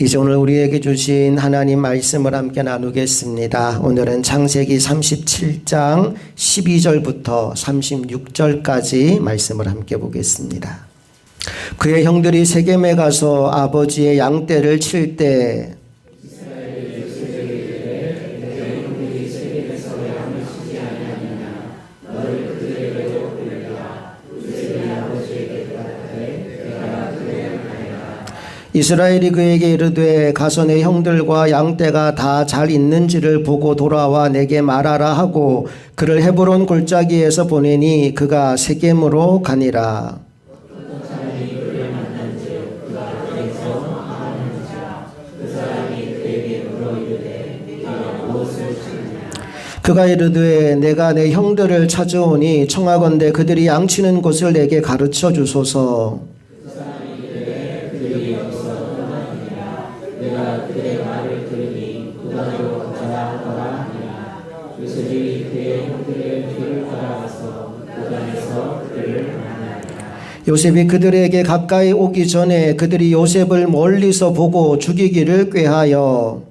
이제 오늘 우리에게 주신 하나님 말씀을 함께 나누겠습니다. 오늘은 창세기 37장 12절부터 36절까지 말씀을 함께 보겠습니다. 그의 형들이 세겜에 가서 아버지의 양떼를 칠 때 이스라엘이 그에게 이르되 가서 내 형들과 양떼가 다 잘 있는지를 보고 돌아와 내게 말하라 하고 그를 헤브론 골짜기에서 보내니 그가 세겜으로 가니라. 그가 이르되 내가 내 형들을 찾아오니 청하건대 그들이 양치는 곳을 내게 가르쳐 주소서. 요셉이 그들에게 가까이 오기 전에 그들이 요셉을 멀리서 보고 죽이기를 꾀하여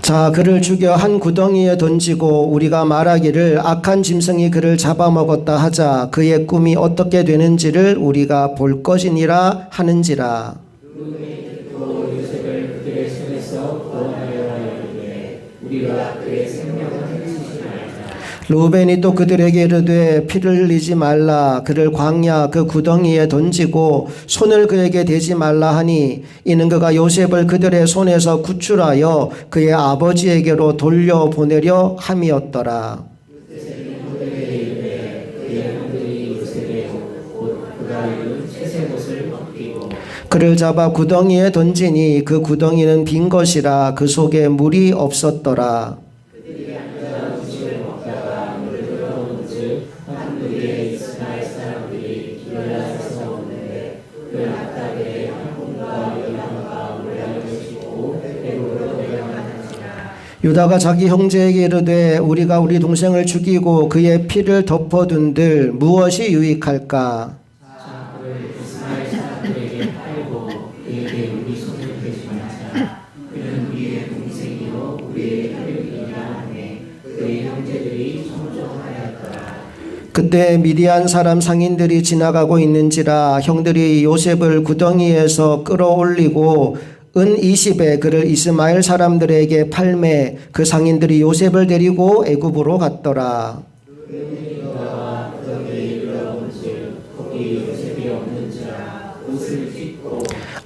자 그를 죽여 한 구덩이에 던지고 우리가 말하기를 악한 짐승이 그를 잡아먹었다 하자 그의 꿈이 어떻게 되는지를 우리가 볼 것이니라 하는지라. 르우벤이 또 그들에게 이르되 피를 흘리지 말라 그를 광야 그 구덩이에 던지고 손을 그에게 대지 말라 하니 이는 그가 요셉을 그들의 손에서 구출하여 그의 아버지에게로 돌려보내려 함이었더라. 그를 잡아 구덩이에 던지니 그 구덩이는 빈 것이라 그 속에 물이 없었더라. 유다가 자기 형제에게 이르되 우리가 우리 동생을 죽이고 그의 피를 덮어둔들 무엇이 유익할까? 그때 미디안 사람 상인들이 지나가고 있는지라 형들이 요셉을 구덩이에서 끌어올리고 은 20에 그를 이스마엘 사람들에게 팔매 그 상인들이 요셉을 데리고 애굽으로 갔더라.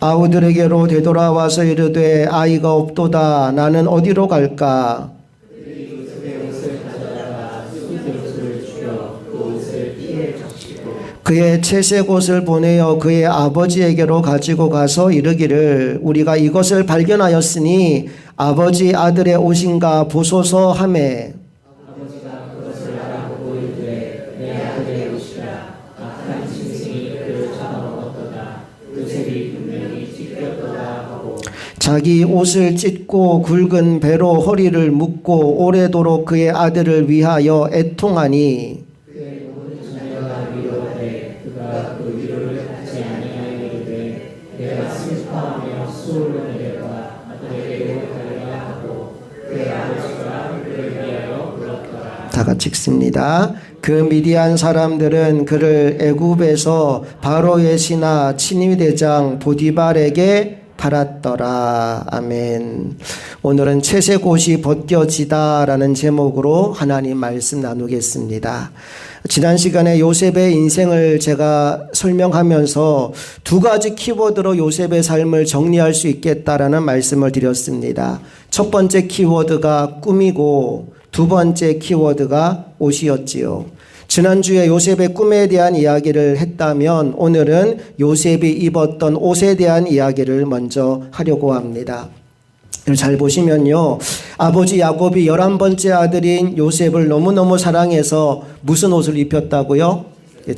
아우들에게로 되돌아와서 이르되 아이가 없도다 나는 어디로 갈까? 그의 채색 옷을 보내어 그의 아버지에게로 가지고 가서 이르기를 우리가 이것을 발견하였으니 아버지 아들의 옷인가 보소서 하매 아버지가 그것을 알아보고 이르되 내 아들의 옷이라 악한 짐승이 그를 잡아먹었도다 요셉이 분명히 찢겼도다 하고 자기 옷을 찢고 굵은 배로 허리를 묶고 오래도록 그의 아들을 위하여 애통하니 다 같이 읽습니다. 그 미디안 사람들은 그를 애굽에서 바로의 신하 친위대장 보디발에게 팔았더라. 아멘. 오늘은 채색 옷이 벗겨지다라는 제목으로 하나님 말씀 나누겠습니다. 지난 시간에 요셉의 인생을 제가 설명하면서 두 가지 키워드로 요셉의 삶을 정리할 수 있겠다라는 말씀을 드렸습니다. 첫 번째 키워드가 꿈이고 두 번째 키워드가 옷이었지요. 지난주에 요셉의 꿈에 대한 이야기를 했다면 오늘은 요셉이 입었던 옷에 대한 이야기를 먼저 하려고 합니다. 잘 보시면요. 아버지 야곱이 11번째 아들인 요셉을 너무너무 사랑해서 무슨 옷을 입혔다고요?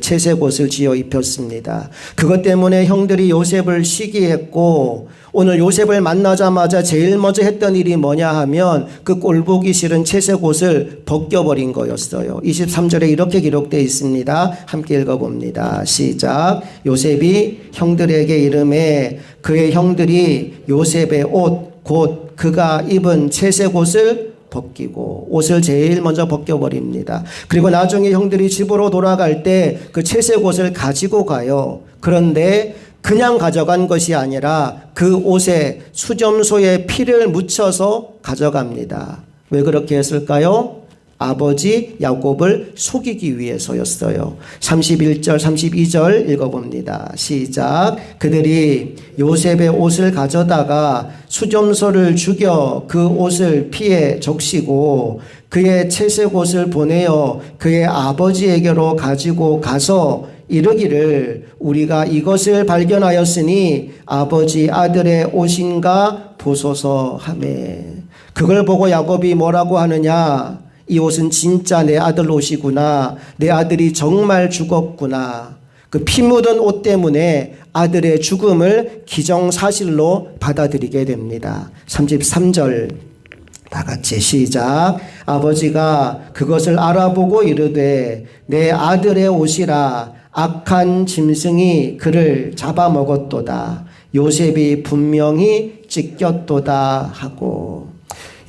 채색 옷을 지어 입혔습니다. 그것 때문에 형들이 요셉을 시기했고 오늘 요셉을 만나자마자 제일 먼저 했던 일이 뭐냐 하면 그 꼴보기 싫은 채색 옷을 벗겨버린 거였어요. 23절에 이렇게 기록되어 있습니다. 함께 읽어봅니다. 시작. 요셉이 형들에게 이르매 그의 형들이 요셉의 옷 곧 그가 입은 채색 옷을 벗기고 옷을 제일 먼저 벗겨버립니다. 그리고 나중에 형들이 집으로 돌아갈 때 그 채색 옷을 가지고 가요. 그런데 그냥 가져간 것이 아니라 그 옷에 수점소에 피를 묻혀서 가져갑니다. 왜 그렇게 했을까요? 아버지 야곱을 속이기 위해서였어요. 31절 32절 읽어봅니다. 시작. 그들이 요셉의 옷을 가져다가 수점소를 죽여 그 옷을 피에 적시고 그의 채색 옷을 보내어 그의 아버지에게로 가지고 가서 이르기를 우리가 이것을 발견하였으니 아버지 아들의 옷인가 보소서 하매. 그걸 보고 야곱이 뭐라고 하느냐? 이 옷은 진짜 내 아들 옷이구나. 내 아들이 정말 죽었구나. 그 피 묻은 옷 때문에 아들의 죽음을 기정사실로 받아들이게 됩니다. 33절 다 같이 시작. 아버지가 그것을 알아보고 이르되 내 아들의 옷이라 악한 짐승이 그를 잡아먹었도다. 요셉이 분명히 찢겼도다 하고.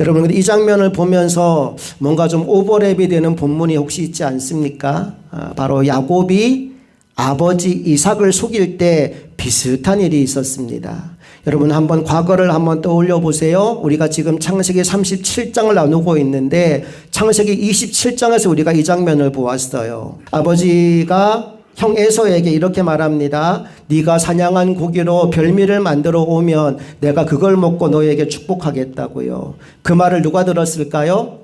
여러분 이 장면을 보면서 뭔가 좀 오버랩이 되는 본문이 혹시 있지 않습니까? 바로 야곱이 아버지 이삭을 속일 때 비슷한 일이 있었습니다. 여러분 한번 과거를 한번 떠올려 보세요. 우리가 지금 창세기 37장을 나누고 있는데 창세기 27장에서 우리가 이 장면을 보았어요. 아버지가 형 에서에게 이렇게 말합니다. 네가 사냥한 고기로 별미를 만들어 오면 내가 그걸 먹고 너에게 축복하겠다고요. 그 말을 누가 들었을까요?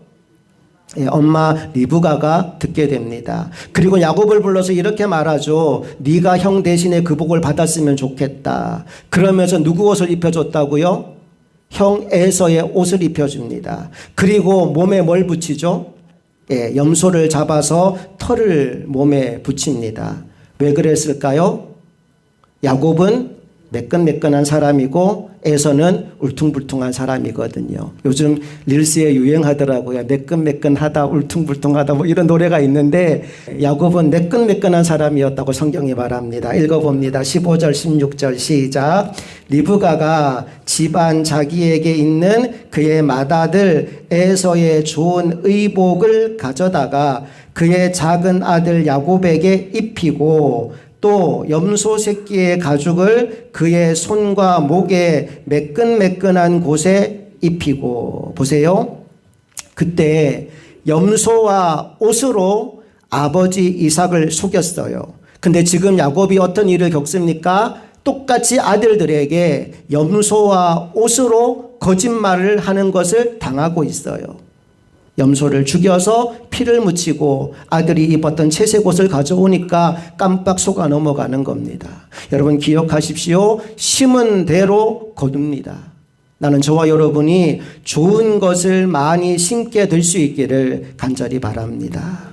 엄마 리브가가 듣게 됩니다. 그리고 야곱을 불러서 이렇게 말하죠. 네가 형 대신에 그 복을 받았으면 좋겠다. 그러면서 누구 옷을 입혀줬다고요? 형 에서의 옷을 입혀줍니다. 그리고 몸에 뭘 붙이죠? 염소를 잡아서 털을 몸에 붙입니다. 왜 그랬을까요? 야곱은 매끈매끈한 사람이고 에서는 울퉁불퉁한 사람이거든요. 요즘 릴스에 유행하더라고요. 매끈매끈하다 울퉁불퉁하다 뭐 이런 노래가 있는데 야곱은 매끈매끈한 사람이었다고 성경이 말합니다. 읽어봅니다. 15절 16절 시작. 리브가가 집안 자기에게 있는 그의 맏아들 에서의 좋은 의복을 가져다가 그의 작은 아들 야곱에게 입히고 또 염소 새끼의 가죽을 그의 손과 목에 매끈매끈한 곳에 입히고. 보세요. 그때 염소와 옷으로 아버지 이삭을 속였어요. 근데 지금 야곱이 어떤 일을 겪습니까? 똑같이 아들들에게 염소와 옷으로 거짓말을 하는 것을 당하고 있어요. 염소를 죽여서 피를 묻히고 아들이 입었던 채색 옷을 가져오니까 깜빡 속아 넘어가는 겁니다. 여러분 기억하십시오. 심은 대로 거둡니다. 나는 저와 여러분이 좋은 것을 많이 심게 될 수 있기를 간절히 바랍니다.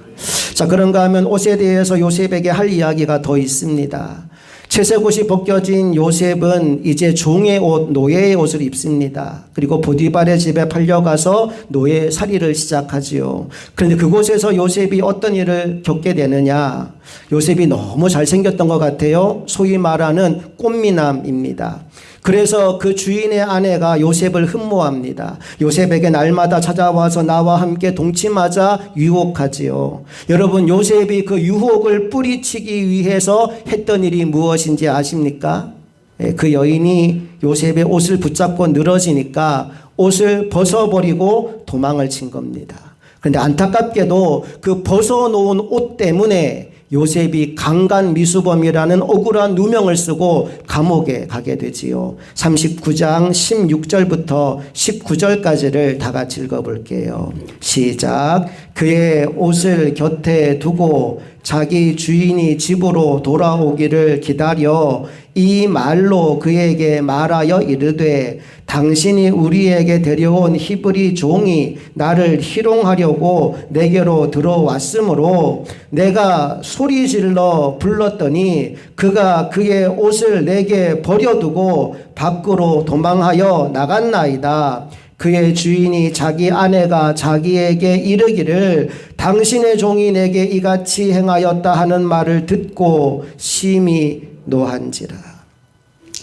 자, 그런가 하면 옷에 대해서 요셉에게 할 이야기가 더 있습니다. 채색 옷이 벗겨진 요셉은 이제 종의 옷, 노예의 옷을 입습니다. 그리고 보디발의 집에 팔려가서 노예 살이를 시작하지요. 그런데 그곳에서 요셉이 어떤 일을 겪게 되느냐? 요셉이 너무 잘생겼던 것 같아요. 소위 말하는 꽃미남입니다. 그래서 그 주인의 아내가 요셉을 흠모합니다. 요셉에게 날마다 찾아와서 나와 함께 동침하자 유혹하지요. 여러분 요셉이 그 유혹을 뿌리치기 위해서 했던 일이 무엇인지 아십니까? 그 여인이 요셉의 옷을 붙잡고 늘어지니까 옷을 벗어버리고 도망을 친 겁니다. 그런데 안타깝게도 그 벗어놓은 옷 때문에 요셉이 강간미수범이라는 억울한 누명을 쓰고 감옥에 가게 되지요. 39장 16절부터 19절까지를 다 같이 읽어볼게요. 시작. 그의 옷을 곁에 두고 자기 주인이 집으로 돌아오기를 기다려 이 말로 그에게 말하여 이르되 당신이 우리에게 데려온 히브리 종이 나를 희롱하려고 내게로 들어왔으므로 내가 소리질러 불렀더니 그가 그의 옷을 내게 버려두고 밖으로 도망하여 나갔나이다. 그의 주인이 자기 아내가 자기에게 이르기를 당신의 종이 내게 이같이 행하였다 하는 말을 듣고 심히 노한지라.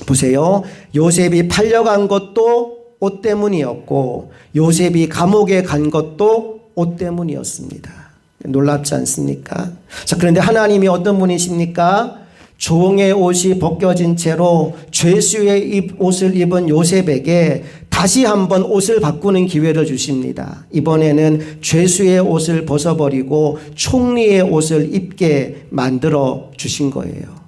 보세요. 요셉이 팔려간 것도 옷 때문이었고 요셉이 감옥에 간 것도 옷 때문이었습니다. 놀랍지 않습니까? 자, 그런데 하나님이 어떤 분이십니까? 종의 옷이 벗겨진 채로 죄수의 옷을 입은 요셉에게 다시 한번 옷을 바꾸는 기회를 주십니다. 이번에는 죄수의 옷을 벗어버리고 총리의 옷을 입게 만들어 주신 거예요.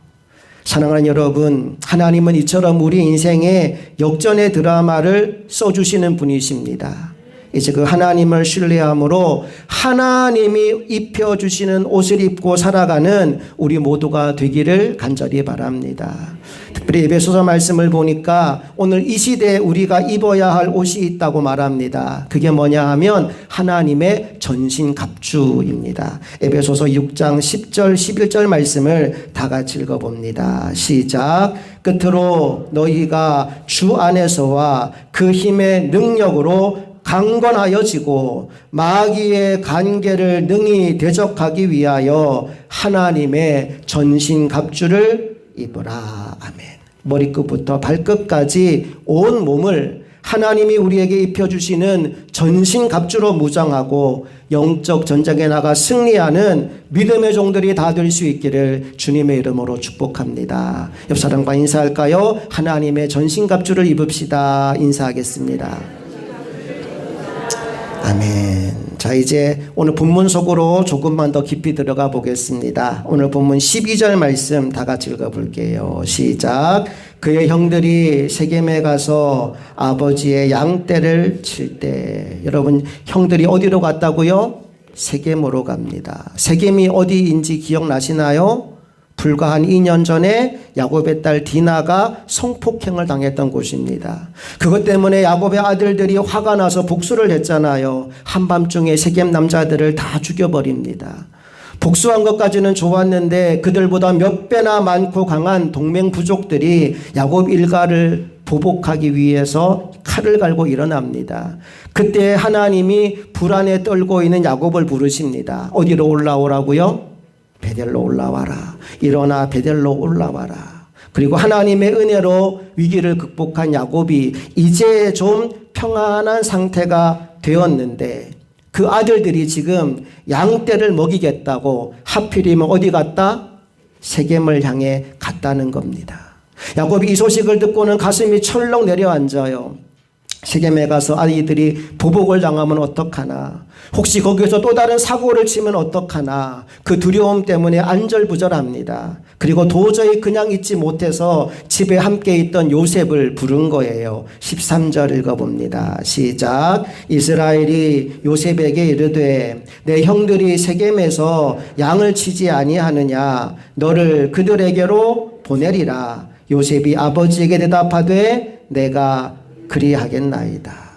사랑하는 여러분, 하나님은 이처럼 우리 인생에 역전의 드라마를 써주시는 분이십니다. 이제 그 하나님을 신뢰함으로 하나님이 입혀주시는 옷을 입고 살아가는 우리 모두가 되기를 간절히 바랍니다. 특별히 에베소서 말씀을 보니까 오늘 이 시대에 우리가 입어야 할 옷이 있다고 말합니다. 그게 뭐냐 하면 하나님의 전신갑주입니다. 에베소서 6장 10절 11절 말씀을 다 같이 읽어봅니다. 시작. 끝으로 너희가 주 안에서와 그 힘의 능력으로 강건하여지고 마귀의 관계를 능히 대적하기 위하여 하나님의 전신갑주를 입으라. 아멘. 머리끝부터 발끝까지 온 몸을 하나님이 우리에게 입혀주시는 전신갑주로 무장하고 영적 전쟁에 나가 승리하는 믿음의 종들이 다 될 수 있기를 주님의 이름으로 축복합니다. 옆 사람과 인사할까요? 하나님의 전신갑주를 입읍시다. 인사하겠습니다. 아멘. 자, 이제 오늘 본문 속으로 조금만 더 깊이 들어가 보겠습니다. 오늘 본문 12절 말씀 다 같이 읽어볼게요. 시작. 그의 형들이 세겜에 가서 아버지의 양떼를 칠 때, 여러분 형들이 어디로 갔다고요? 세겜으로 갑니다. 세겜이 어디인지 기억나시나요? 불과 한 2년 전에 야곱의 딸 디나가 성폭행을 당했던 곳입니다. 그것 때문에 야곱의 아들들이 화가 나서 복수를 했잖아요. 한밤중에 세겜 남자들을 다 죽여버립니다. 복수한 것까지는 좋았는데 그들보다 몇 배나 많고 강한 동맹 부족들이 야곱 일가를 보복하기 위해서 칼을 갈고 일어납니다. 그때 하나님이 불안에 떨고 있는 야곱을 부르십니다. 어디로 올라오라고요? 베델로 올라와라. 일어나 베델로 올라와라. 그리고 하나님의 은혜로 위기를 극복한 야곱이 이제 좀 평안한 상태가 되었는데 그 아들들이 지금 양떼를 먹이겠다고 하필이면 어디 갔다? 세겜을 향해 갔다는 겁니다. 야곱이 이 소식을 듣고는 가슴이 철렁 내려앉아요. 세겜에 가서 아이들이 보복을 당하면 어떡하나, 혹시 거기서 또 다른 사고를 치면 어떡하나, 그 두려움 때문에 안절부절합니다. 그리고 도저히 그냥 있지 못해서 집에 함께 있던 요셉을 부른 거예요. 13절 읽어봅니다. 시작. 이스라엘이 요셉에게 이르되 내 형들이 세겜에서 양을 치지 아니하느냐, 너를 그들에게로 보내리라. 요셉이 아버지에게 대답하되 내가 그리하겠나이다.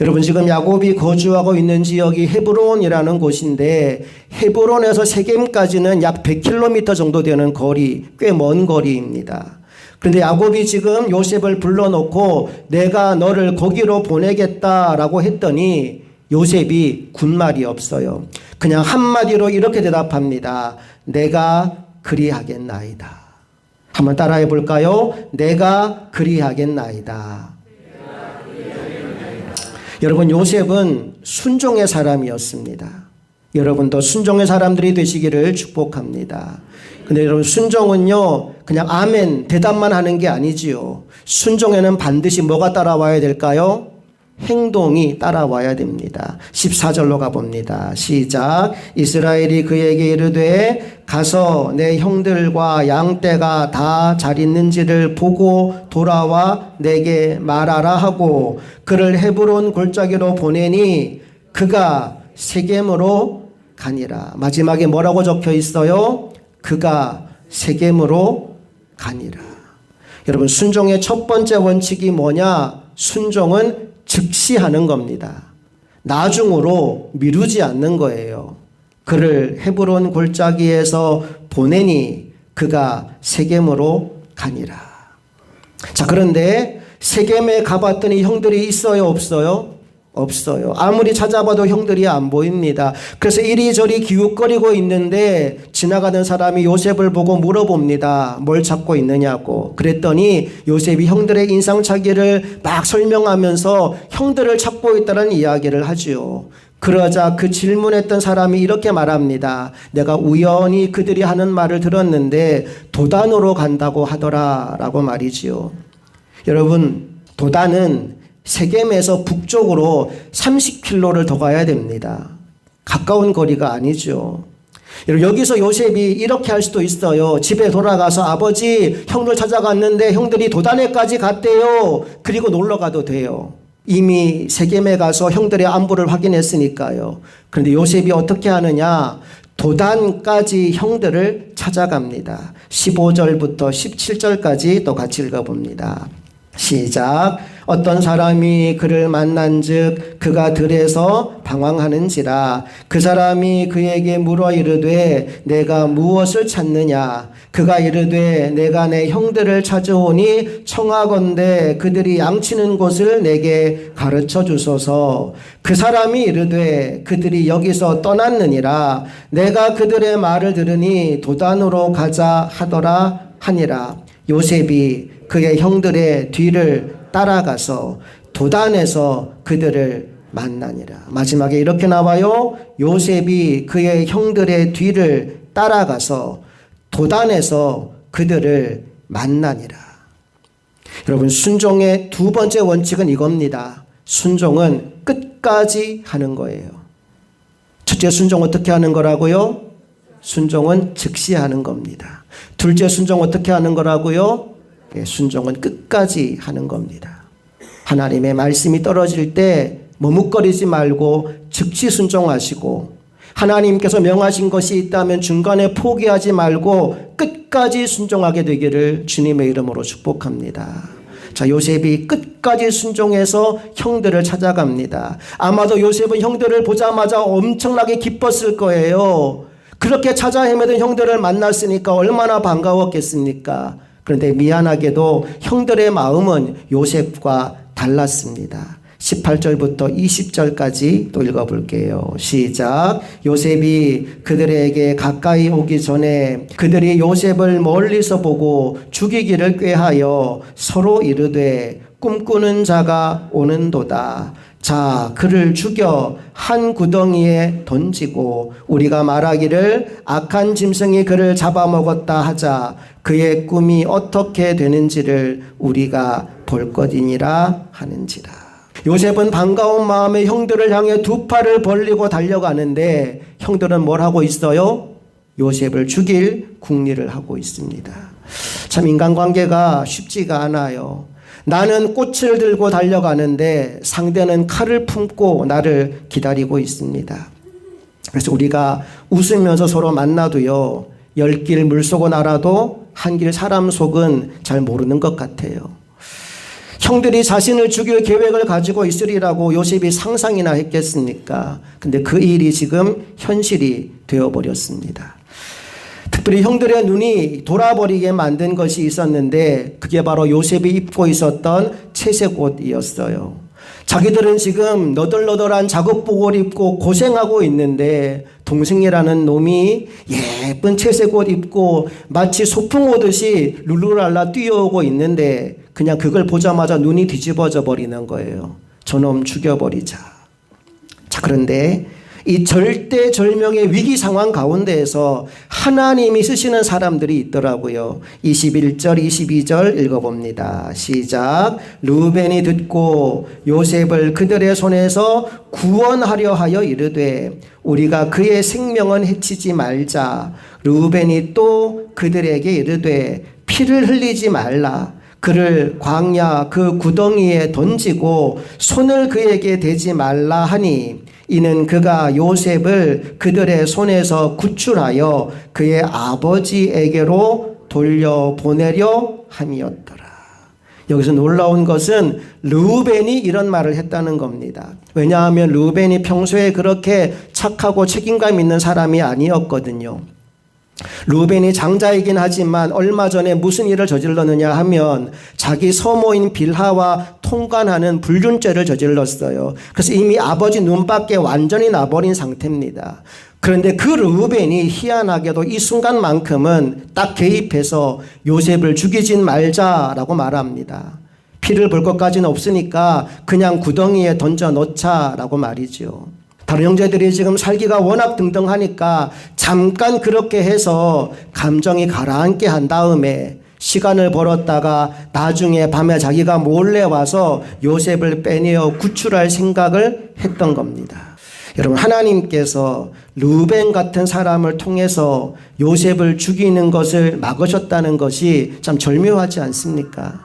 여러분, 지금 야곱이 거주하고 있는 지역이 헤브론이라는 곳인데 헤브론에서 세겜까지는 약 100km 정도 되는 거리, 꽤 먼 거리입니다. 그런데 야곱이 지금 요셉을 불러놓고 내가 너를 거기로 보내겠다라고 했더니 요셉이 군말이 없어요. 그냥 한마디로 이렇게 대답합니다. 내가 그리하겠나이다. 한번 따라해 볼까요? 내가 그리하겠나이다. 여러분, 요셉은 순종의 사람이었습니다. 여러분도 순종의 사람들이 되시기를 축복합니다. 근데 여러분, 순종은요 그냥 아멘 대답만 하는 게 아니지요. 순종에는 반드시 뭐가 따라와야 될까요? 행동이 따라와야 됩니다. 14절로 가봅니다. 시작. 이스라엘이 그에게 이르되 가서 내 형들과 양떼가 다 잘 있는지를 보고 돌아와 내게 말하라 하고 그를 헤브론 골짜기로 보내니 그가 세겜으로 가니라. 마지막에 뭐라고 적혀 있어요? 그가 세겜으로 가니라. 여러분, 순종의 첫 번째 원칙이 뭐냐? 순종은 즉시 하는 겁니다. 나중으로 미루지 않는 거예요. 그를 헤브론 골짜기에서 보내니 그가 세겜으로 가니라. 자, 그런데 세겜에 가봤더니 형들이 있어요, 없어요? 없어요. 아무리 찾아봐도 형들이 안 보입니다. 그래서 이리저리 기웃거리고 있는데 지나가는 사람이 요셉을 보고 물어봅니다. 뭘 찾고 있느냐고. 그랬더니 요셉이 형들의 인상착의를 막 설명하면서 형들을 찾고 있다는 이야기를 하지요. 그러자 그 질문했던 사람이 이렇게 말합니다. 내가 우연히 그들이 하는 말을 들었는데 도단으로 간다고 하더라 라고 말이지요. 여러분, 도단은 세겜에서 북쪽으로 30km를 더 가야 됩니다. 가까운 거리가 아니죠. 여기서 요셉이 이렇게 할 수도 있어요. 집에 돌아가서 아버지, 형들 찾아갔는데 형들이 도단에까지 갔대요. 그리고 놀러 가도 돼요. 이미 세겜에 가서 형들의 안부를 확인했으니까요. 그런데 요셉이 어떻게 하느냐? 도단까지 형들을 찾아갑니다. 15절부터 17절까지 또 같이 읽어봅니다. 시작. 어떤 사람이 그를 만난즉 그가 들에서 방황하는지라. 그 사람이 그에게 물어 이르되 내가 무엇을 찾느냐. 그가 이르되 내가 내 형들을 찾아오니 청하건대 그들이 양치는 곳을 내게 가르쳐 주소서. 그 사람이 이르되 그들이 여기서 떠났느니라. 내가 그들의 말을 들으니 도단으로 가자 하더라 하니라. 요셉이 그의 형들의 뒤를 따라가서 도단에서 그들을 만나니라. 마지막에 이렇게 나와요. 요셉이 그의 형들의 뒤를 따라가서 도단에서 그들을 만나니라. 여러분, 순종의 두 번째 원칙은 이겁니다. 순종은 끝까지 하는 거예요. 첫째 순종 어떻게 하는 거라고요? 순종은 즉시 하는 겁니다. 둘째 순종 어떻게 하는 거라고요? 순종은 끝까지 하는 겁니다. 하나님의 말씀이 떨어질 때 머뭇거리지 말고 즉시 순종하시고, 하나님께서 명하신 것이 있다면 중간에 포기하지 말고 끝까지 순종하게 되기를 주님의 이름으로 축복합니다. 자, 요셉이 끝까지 순종해서 형들을 찾아갑니다. 아마도 요셉은 형들을 보자마자 엄청나게 기뻤을 거예요. 그렇게 찾아 헤매던 형들을 만났으니까 얼마나 반가웠겠습니까? 그런데 미안하게도 형들의 마음은 요셉과 달랐습니다. 18절부터 20절까지 또 읽어볼게요. 시작. 요셉이 그들에게 가까이 오기 전에 그들이 요셉을 멀리서 보고 죽이기를 꾀하여 서로 이르되 꿈꾸는 자가 오는도다. 자, 그를 죽여 한 구덩이에 던지고 우리가 말하기를 악한 짐승이 그를 잡아먹었다 하자. 그의 꿈이 어떻게 되는지를 우리가 볼 것이니라 하는지라. 요셉은 반가운 마음에 형들을 향해 두 팔을 벌리고 달려가는데 형들은 뭘 하고 있어요? 요셉을 죽일 궁리를 하고 있습니다. 참, 인간관계가 쉽지가 않아요. 나는 꽃을 들고 달려가는데 상대는 칼을 품고 나를 기다리고 있습니다. 그래서 우리가 웃으면서 서로 만나도요, 열 길 물속은 알아도 한 길 사람 속은 잘 모르는 것 같아요. 형들이 자신을 죽일 계획을 가지고 있으리라고 요셉이 상상이나 했겠습니까? 근데 그 일이 지금 현실이 되어버렸습니다. 특별히 형들의 눈이 돌아버리게 만든 것이 있었는데 그게 바로 요셉이 입고 있었던 채색 옷이었어요. 자기들은 지금 너덜너덜한 작업복을 입고 고생하고 있는데 동생이라는 놈이 예쁜 채색 옷 입고 마치 소풍 오듯이 룰루랄라 뛰어오고 있는데 그냥 그걸 보자마자 눈이 뒤집어져 버리는 거예요. 저놈 죽여버리자. 자, 그런데 이 절대절명의 위기 상황 가운데에서 하나님이 쓰시는 사람들이 있더라고요. 21절 22절 읽어봅니다. 시작. 루벤이 듣고 요셉을 그들의 손에서 구원하려 하여 이르되 우리가 그의 생명은 해치지 말자. 루벤이 또 그들에게 이르되 피를 흘리지 말라. 그를 광야 그 구덩이에 던지고 손을 그에게 대지 말라 하니 이는 그가 요셉을 그들의 손에서 구출하여 그의 아버지에게로 돌려보내려 함이었더라. 여기서 놀라운 것은 르우벤이 이런 말을 했다는 겁니다. 왜냐하면 르우벤이 평소에 그렇게 착하고 책임감 있는 사람이 아니었거든요. 르우벤이 장자이긴 하지만 얼마 전에 무슨 일을 저질렀느냐 하면 자기 서모인 빌하와 통관하는 불륜죄를 저질렀어요. 그래서 이미 아버지 눈밖에 완전히 나버린 상태입니다. 그런데 그 르우벤이 희한하게도 이 순간만큼은 딱 개입해서 요셉을 죽이진 말자라고 말합니다. 피를 볼 것까지는 없으니까 그냥 구덩이에 던져 놓자라고 말이죠. 다른 형제들이 지금 살기가 워낙 등등하니까 잠깐 그렇게 해서 감정이 가라앉게 한 다음에 시간을 벌었다가 나중에 밤에 자기가 몰래 와서 요셉을 빼내어 구출할 생각을 했던 겁니다. 여러분, 하나님께서 르우벤 같은 사람을 통해서 요셉을 죽이는 것을 막으셨다는 것이 참 절묘하지 않습니까?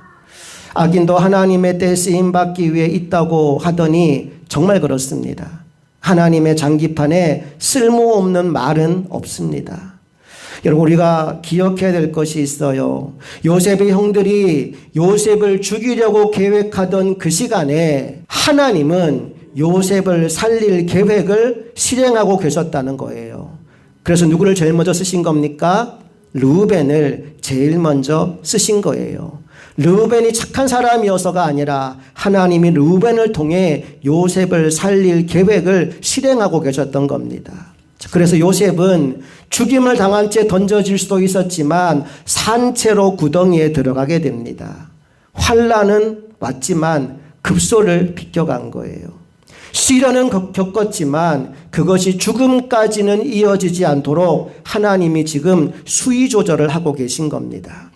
악인도 하나님의 때에 쓰임받기 위해 있다고 하더니 정말 그렇습니다. 하나님의 장기판에 쓸모없는 말은 없습니다. 여러분, 우리가 기억해야 될 것이 있어요. 요셉의 형들이 요셉을 죽이려고 계획하던 그 시간에 하나님은 요셉을 살릴 계획을 실행하고 계셨다는 거예요. 그래서 누구를 제일 먼저 쓰신 겁니까? 르우벤을 제일 먼저 쓰신 거예요. 르우벤이 착한 사람이어서가 아니라 하나님이 르우벤을 통해 요셉을 살릴 계획을 실행하고 계셨던 겁니다. 그래서 요셉은 죽임을 당한 채 던져질 수도 있었지만 산채로 구덩이에 들어가게 됩니다. 환난은 왔지만 급소를 비껴간 거예요. 시련은 겪었지만 그것이 죽음까지는 이어지지 않도록 하나님이 지금 수위 조절을 하고 계신 겁니다.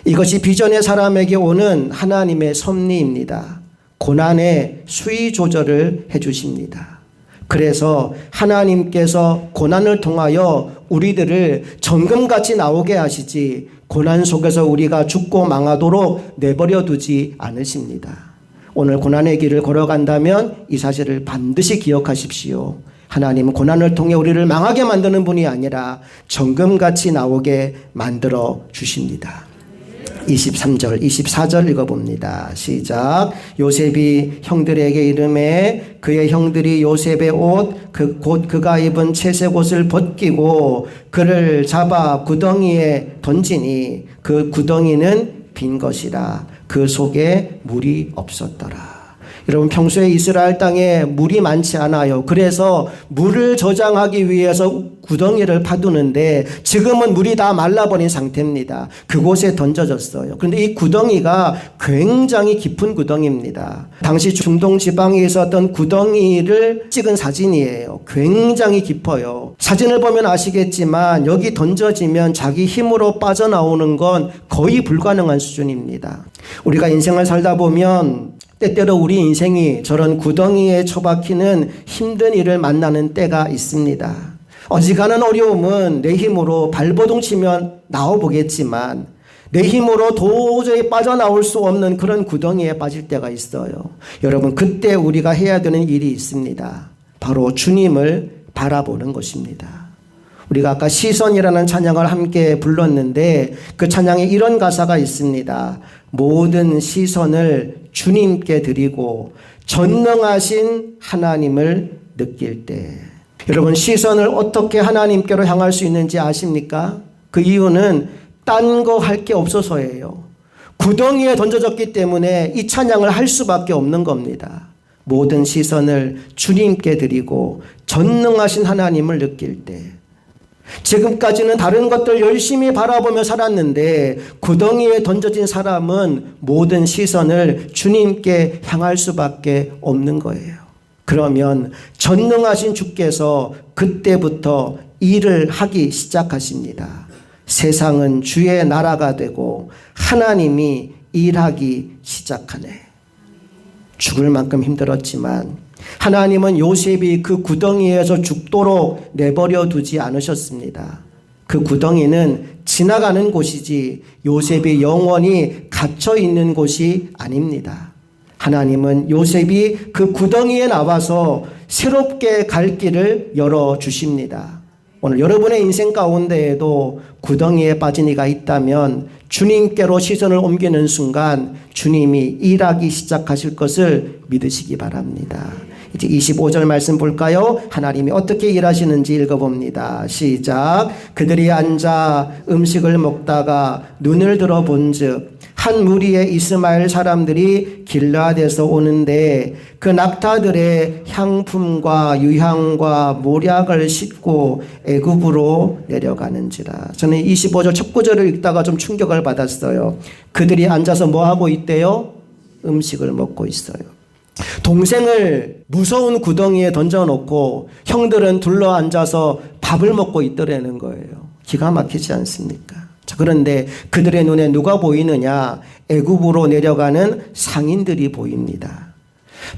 이것이 비전의 사람에게 오는 하나님의 섭리입니다. 고난의 수위 조절을 해주십니다. 그래서 하나님께서 고난을 통하여 우리들을 정금같이 나오게 하시지 고난 속에서 우리가 죽고 망하도록 내버려 두지 않으십니다. 오늘 고난의 길을 걸어간다면 이 사실을 반드시 기억하십시오. 하나님은 고난을 통해 우리를 망하게 만드는 분이 아니라 정금같이 나오게 만들어 주십니다. 23절, 24절 읽어봅니다. 시작. 요셉이 형들에게 이르매 그의 형들이 요셉의 옷, 곧 그가 입은 채색 옷을 벗기고 그를 잡아 구덩이에 던지니 그 구덩이는 빈 것이라. 그 속에 물이 없었더라. 여러분, 평소에 이스라엘 땅에 물이 많지 않아요. 그래서 물을 저장하기 위해서 구덩이를 파두는데 지금은 물이 다 말라버린 상태입니다. 그곳에 던져졌어요. 그런데 이 구덩이가 굉장히 깊은 구덩이입니다. 당시 중동 지방에 있었던 구덩이를 찍은 사진이에요. 굉장히 깊어요. 사진을 보면 아시겠지만 여기 던져지면 자기 힘으로 빠져나오는 건 거의 불가능한 수준입니다. 우리가 인생을 살다 보면 때때로 우리 인생이 저런 구덩이에 처박히는 힘든 일을 만나는 때가 있습니다. 어지간한 어려움은 내 힘으로 발버둥 치면 나와보겠지만 내 힘으로 도저히 빠져나올 수 없는 그런 구덩이에 빠질 때가 있어요. 여러분, 그때 우리가 해야 되는 일이 있습니다. 바로 주님을 바라보는 것입니다. 우리가 아까 시선이라는 찬양을 함께 불렀는데 그 찬양에 이런 가사가 있습니다. 모든 시선을 주님께 드리고 전능하신 하나님을 느낄 때. 여러분, 시선을 어떻게 하나님께로 향할 수 있는지 아십니까? 그 이유는 딴 거 할 게 없어서예요. 구덩이에 던져졌기 때문에 이 찬양을 할 수밖에 없는 겁니다. 모든 시선을 주님께 드리고 전능하신 하나님을 느낄 때. 지금까지는 다른 것들 열심히 바라보며 살았는데 구덩이에 던져진 사람은 모든 시선을 주님께 향할 수밖에 없는 거예요. 그러면 전능하신 주께서 그때부터 일을 하기 시작하십니다. 세상은 주의 나라가 되고 하나님이 일하기 시작하네. 죽을 만큼 힘들었지만 하나님은 요셉이 그 구덩이에서 죽도록 내버려 두지 않으셨습니다. 그 구덩이는 지나가는 곳이지 요셉이 영원히 갇혀 있는 곳이 아닙니다. 하나님은 요셉이 그 구덩이에 나와서 새롭게 갈 길을 열어주십니다. 오늘 여러분의 인생 가운데에도 구덩이에 빠진 이가 있다면 주님께로 시선을 옮기는 순간 주님이 일하기 시작하실 것을 믿으시기 바랍니다. 이제 25절 말씀 볼까요? 하나님이 어떻게 일하시는지 읽어봅니다. 시작. 그들이 앉아 음식을 먹다가 눈을 들어 본즉 한 무리의 이스마엘 사람들이 길르앗에서 오는데 그 낙타들의 향품과 유향과 모략을 싣고 애굽으로 내려가는지라. 저는 25절 첫 구절을 읽다가 좀 충격을 받았어요. 그들이 앉아서 뭐 하고 있대요? 음식을 먹고 있어요. 동생을 무서운 구덩이에 던져놓고 형들은 둘러앉아서 밥을 먹고 있더라는 거예요. 기가 막히지 않습니까? 자, 그런데 그들의 눈에 누가 보이느냐? 애굽으로 내려가는 상인들이 보입니다.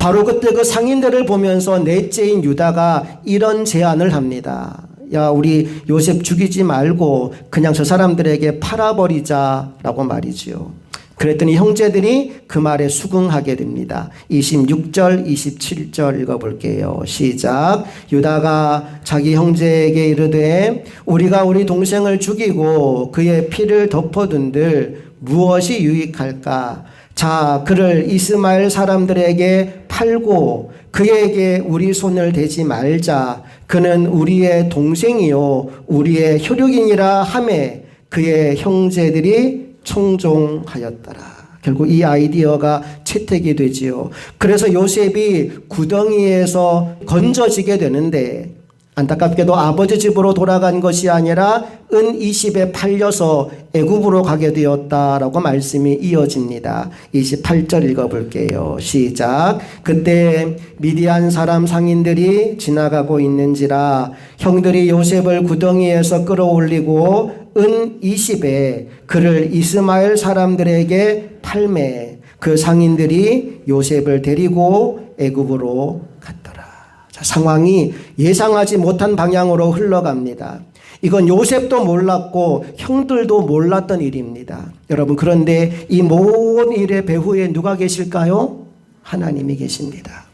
바로 그때 그 상인들을 보면서 넷째인 유다가 이런 제안을 합니다. 야, 우리 요셉 죽이지 말고 그냥 저 사람들에게 팔아버리자라고 말이지요. 그랬더니 형제들이 그 말에 수긍하게 됩니다. 26절, 27절 읽어볼게요. 시작. 유다가 자기 형제에게 이르되 우리가 우리 동생을 죽이고 그의 피를 덮어둔들 무엇이 유익할까? 자, 그를 이스마엘 사람들에게 팔고 그에게 우리 손을 대지 말자. 그는 우리의 동생이요 우리의 혈육이니라 하매 그의 형제들이 청종하였더라. 결국 이 아이디어가 채택이 되지요. 그래서 요셉이 구덩이에서 건져지게 되는데 안타깝게도 아버지 집으로 돌아간 것이 아니라 은 20에 팔려서 애굽으로 가게 되었다라고 말씀이 이어집니다. 28절 읽어볼게요. 시작. 그때 미디안 사람 상인들이 지나가고 있는지라 형들이 요셉을 구덩이에서 끌어올리고 은 20에 그를 이스마엘 사람들에게 팔매 그 상인들이 요셉을 데리고 애굽으로 갔더라. 자, 상황이 예상하지 못한 방향으로 흘러갑니다. 이건 요셉도 몰랐고 형들도 몰랐던 일입니다. 여러분, 그런데 이 모든 일의 배후에 누가 계실까요? 하나님이 계십니다.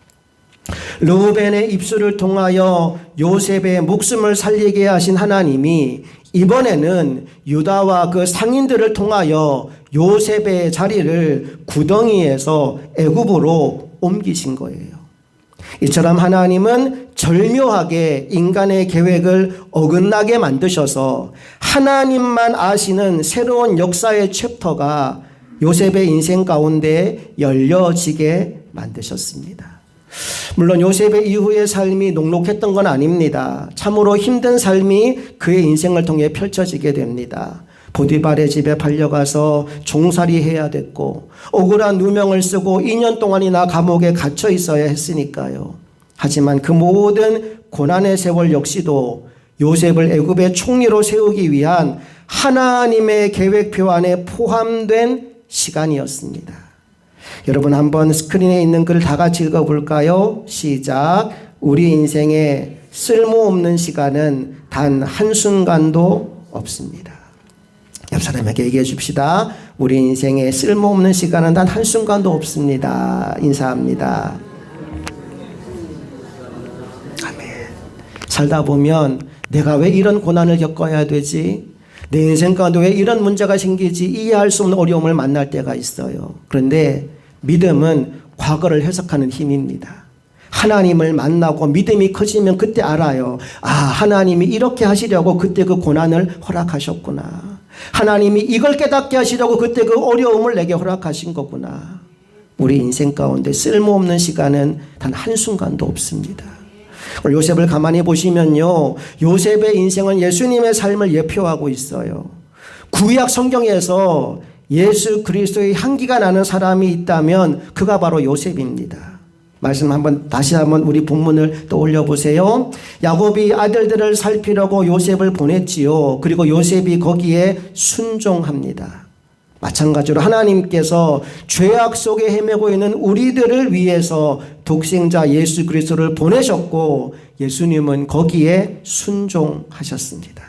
르우벤의 입술을 통하여 요셉의 목숨을 살리게 하신 하나님이 이번에는 유다와 그 상인들을 통하여 요셉의 자리를 구덩이에서 애굽으로 옮기신 거예요. 이처럼 하나님은 절묘하게 인간의 계획을 어긋나게 만드셔서 하나님만 아시는 새로운 역사의 챕터가 요셉의 인생 가운데 열려지게 만드셨습니다. 물론 요셉의 이후의 삶이 녹록했던 건 아닙니다. 참으로 힘든 삶이 그의 인생을 통해 펼쳐지게 됩니다. 보디발의 집에 팔려가서 종살이 해야 됐고 억울한 누명을 쓰고 2년 동안이나 감옥에 갇혀 있어야 했으니까요. 하지만 그 모든 고난의 세월 역시도 요셉을 애굽의 총리로 세우기 위한 하나님의 계획표 안에 포함된 시간이었습니다. 여러분, 한번 스크린에 있는 글 다 같이 읽어볼까요? 시작. 우리 인생에 쓸모없는 시간은 단 한순간도 없습니다. 옆 사람에게 얘기해 줍시다. 우리 인생에 쓸모없는 시간은 단 한순간도 없습니다. 인사합니다. 아멘. 살다 보면 내가 왜 이런 고난을 겪어야 되지? 내 인생 가운데 왜 이런 문제가 생기지? 이해할 수 없는 어려움을 만날 때가 있어요. 그런데 믿음은 과거를 해석하는 힘입니다. 하나님을 만나고 믿음이 커지면 그때 알아요. 아, 하나님이 이렇게 하시려고 그때 그 고난을 허락하셨구나. 하나님이 이걸 깨닫게 하시려고 그때 그 어려움을 내게 허락하신 거구나. 우리 인생 가운데 쓸모없는 시간은 단 한순간도 없습니다. 요셉을 가만히 보시면요, 요셉의 인생은 예수님의 삶을 예표하고 있어요. 구약 성경에서 예수 그리스도의 향기가 나는 사람이 있다면 그가 바로 요셉입니다. 말씀 다시 한번 우리 본문을 떠올려 보세요. 야곱이 아들들을 살피려고 요셉을 보냈지요. 그리고 요셉이 거기에 순종합니다. 마찬가지로 하나님께서 죄악 속에 헤매고 있는 우리들을 위해서 독생자 예수 그리스도를 보내셨고 예수님은 거기에 순종하셨습니다.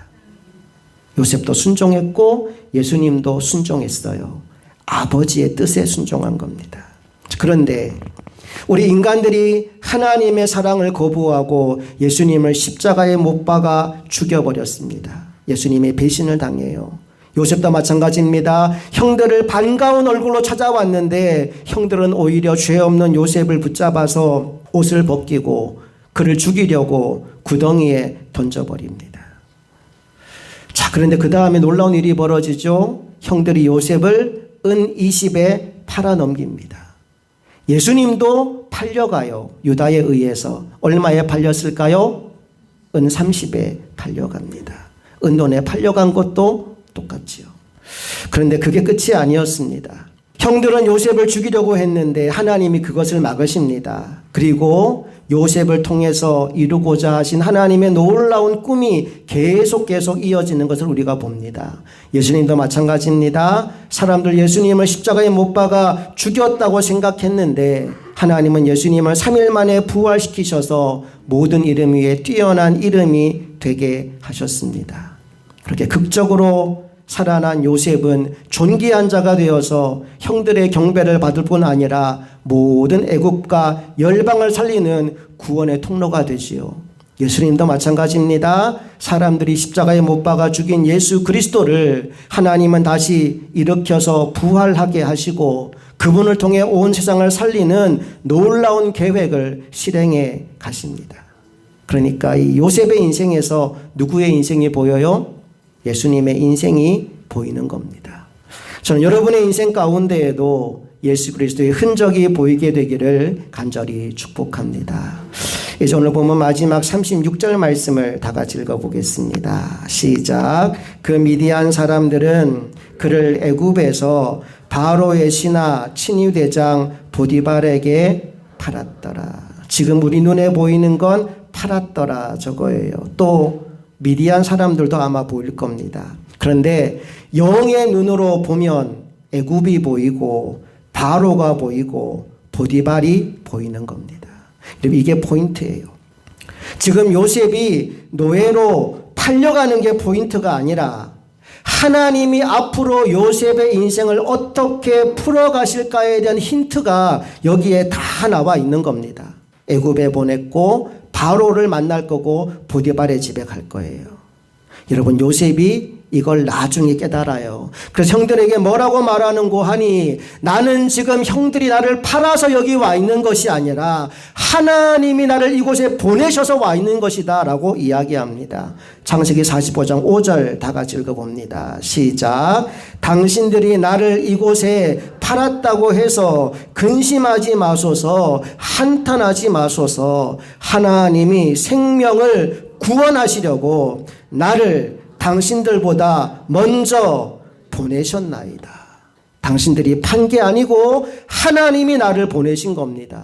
요셉도 순종했고 예수님도 순종했어요. 아버지의 뜻에 순종한 겁니다. 그런데 우리 인간들이 하나님의 사랑을 거부하고 예수님을 십자가에 못 박아 죽여버렸습니다. 예수님의 배신을 당해요. 요셉도 마찬가지입니다. 형들을 반가운 얼굴로 찾아왔는데 형들은 오히려 죄 없는 요셉을 붙잡아서 옷을 벗기고 그를 죽이려고 구덩이에 던져버립니다. 자, 그런데 그 다음에 놀라운 일이 벌어지죠. 형들이 요셉을 은 20에 팔아넘깁니다. 예수님도 팔려가요. 유다에 의해서. 얼마에 팔렸을까요? 은 30에 팔려갑니다. 은돈에 팔려간 것도 똑같지요. 그런데 그게 끝이 아니었습니다. 형들은 요셉을 죽이려고 했는데 하나님이 그것을 막으십니다. 그리고 요셉을 통해서 이루고자 하신 하나님의 놀라운 꿈이 계속 이어지는 것을 우리가 봅니다. 예수님도 마찬가지입니다. 사람들 예수님을 십자가에 못 박아 죽였다고 생각했는데 하나님은 예수님을 3일 만에 부활시키셔서 모든 이름 위에 뛰어난 이름이 되게 하셨습니다. 그렇게 극적으로 살아난 요셉은 존귀한 자가 되어서 형들의 경배를 받을 뿐 아니라 모든 애국과 열방을 살리는 구원의 통로가 되지요. 예수님도 마찬가지입니다. 사람들이 십자가에 못 박아 죽인 예수 그리스도를 하나님은 다시 일으켜서 부활하게 하시고 그분을 통해 온 세상을 살리는 놀라운 계획을 실행해 가십니다. 그러니까 이 요셉의 인생에서 누구의 인생이 보여요? 예수님의 인생이 보이는 겁니다. 저는 여러분의 인생 가운데에도 예수 그리스도의 흔적이 보이게 되기를 간절히 축복합니다. 이제 오늘 보면 마지막 36절 말씀을 다 같이 읽어보겠습니다. 시작. 그 미디안 사람들은 그를 애굽에서 바로의 신하 친위대장 보디발에게 팔았더라. 지금 우리 눈에 보이는 건 팔았더라 저거예요. 또 미디안 사람들도 아마 보일 겁니다. 그런데 영의 눈으로 보면 애굽이 보이고 바로가 보이고 보디발이 보이는 겁니다. 이게 포인트예요. 지금 요셉이 노예로 팔려가는 게 포인트가 아니라 하나님이 앞으로 요셉의 인생을 어떻게 풀어가실까에 대한 힌트가 여기에 다 나와 있는 겁니다. 애굽에 보냈고 바로를 만날 거고 보디발의 집에 갈 거예요. 여러분 요셉이 이걸 나중에 깨달아요. 그래서 형들에게 뭐라고 말하는고 하니 나는 지금 형들이 나를 팔아서 여기 와 있는 것이 아니라 하나님이 나를 이곳에 보내셔서 와 있는 것이다 라고 이야기합니다. 창세기 45장 5절 다 같이 읽어봅니다. 시작. 당신들이 나를 이곳에 팔았다고 해서 근심하지 마소서, 한탄하지 마소서. 하나님이 생명을 구원하시려고 나를 당신들보다 먼저 보내셨나이다. 당신들이 판 게 아니고 하나님이 나를 보내신 겁니다.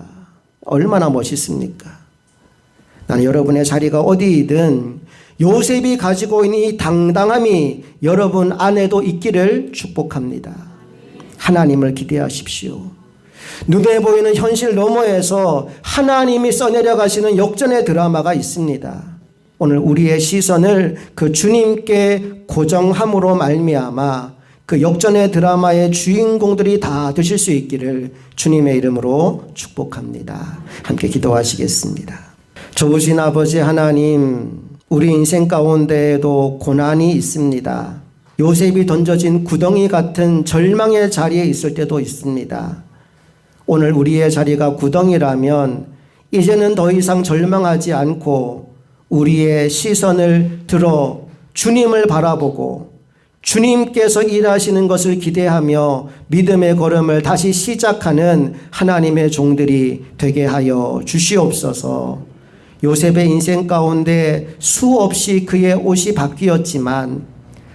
얼마나 멋있습니까? 나는 여러분의 자리가 어디이든 요셉이 가지고 있는 이 당당함이 여러분 안에도 있기를 축복합니다. 하나님을 기대하십시오. 눈에 보이는 현실 너머에서 하나님이 써내려 가시는 역전의 드라마가 있습니다. 오늘 우리의 시선을 그 주님께 고정함으로 말미암아 그 역전의 드라마의 주인공들이 다 되실 수 있기를 주님의 이름으로 축복합니다. 함께 기도하시겠습니다. 좋으신 아버지 하나님, 우리 인생 가운데에도 고난이 있습니다. 요셉이 던져진 구덩이 같은 절망의 자리에 있을 때도 있습니다. 오늘 우리의 자리가 구덩이라면 이제는 더 이상 절망하지 않고 우리의 시선을 들어 주님을 바라보고 주님께서 일하시는 것을 기대하며 믿음의 걸음을 다시 시작하는 하나님의 종들이 되게 하여 주시옵소서. 요셉의 인생 가운데 수없이 그의 옷이 바뀌었지만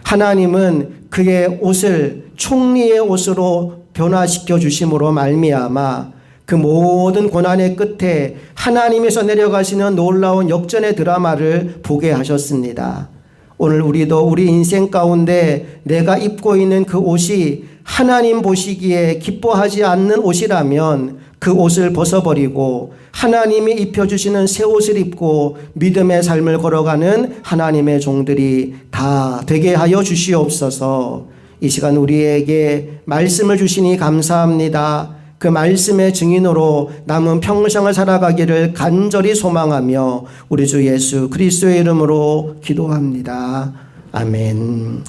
하나님은 그의 옷을 총리의 옷으로 변화시켜 주심으로 말미암아 그 모든 고난의 끝에 하나님에서 내려가시는 놀라운 역전의 드라마를 보게 하셨습니다. 오늘 우리도 우리 인생 가운데 내가 입고 있는 그 옷이 하나님 보시기에 기뻐하지 않는 옷이라면 그 옷을 벗어버리고 하나님이 입혀주시는 새 옷을 입고 믿음의 삶을 걸어가는 하나님의 종들이 다 되게 하여 주시옵소서. 이 시간 우리에게 말씀을 주시니 감사합니다. 그 말씀의 증인으로 남은 평생을 살아가기를 간절히 소망하며 우리 주 예수 그리스도의 이름으로 기도합니다. 아멘.